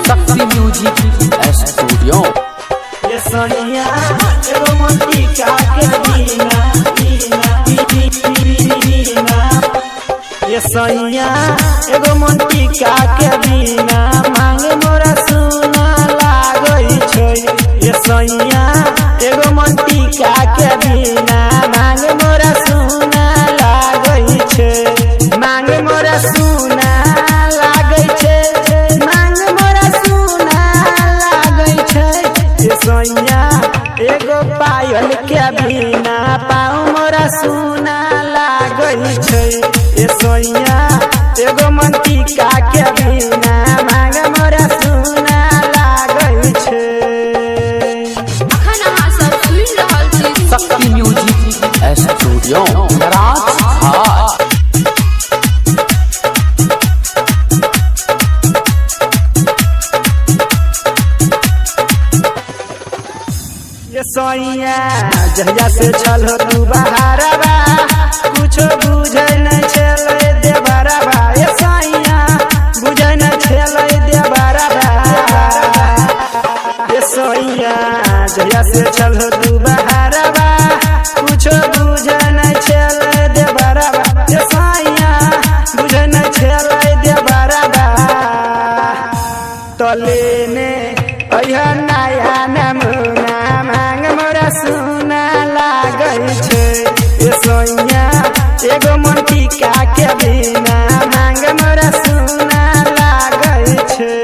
शक्ति music studio. ये सोनिया रोमांटिका के बिना ये सोनिया एगो रोमांटिका के बिना मांगे मोरा सुना लागई छै। ये सोनिया एगो रोमांटिका के बिना मांगे मोरा सुना लागई छै। मांगे मोरा सुना लागई छै, मांगे मोरा सुना लागई छै। ये सोनिया एगो पायल के बिना पाँव मोरा सुना लागई छै। ये सोनिया एगो रोमांटिका के बिना मांगे मोरा सुना लागई छै। शक्ति म्यूजिक स्टूडियो राजघाट। ये सोनिया जहिया से चल तू बहारबा कुछ बुझे न चले दे बराबा। ये सोनिया बुझे न चले दे बराबा। ये सोनिया जहिया से चल तू बहारबा कुछ बुझे न चले दे बराबा। ये सोनिया बुझे न चले दे बराबा। तले ने अया नया नमूना मांग मोरा सुना लागई छै। ये सोनिया एगो रोमांटिका के बिना मांग मोरा सुना लागई छै।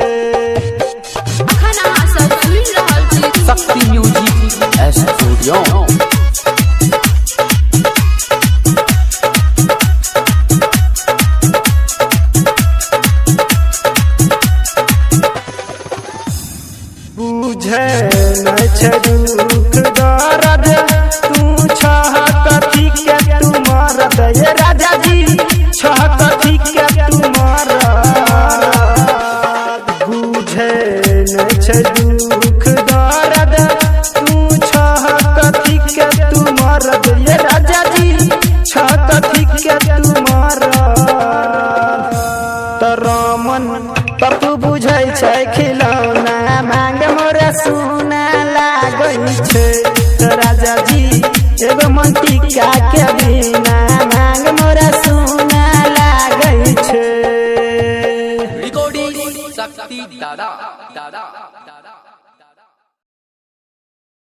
शक्ति म्यूजिक स्टूडियो। बुझे न छै दुख दर्द तू छह कथी के तू मरद। ये राजा जी छह कथी के तू मरद। बुझे न छै दुख दर्द तू छह कथी के तू मरद। ये राजा जी छह कथी के तू मरद। त रमन त तू बुझै छै खिलौना मांग मोरा सुना लागई छै। राजा जी एगो रोमांटिका के बिना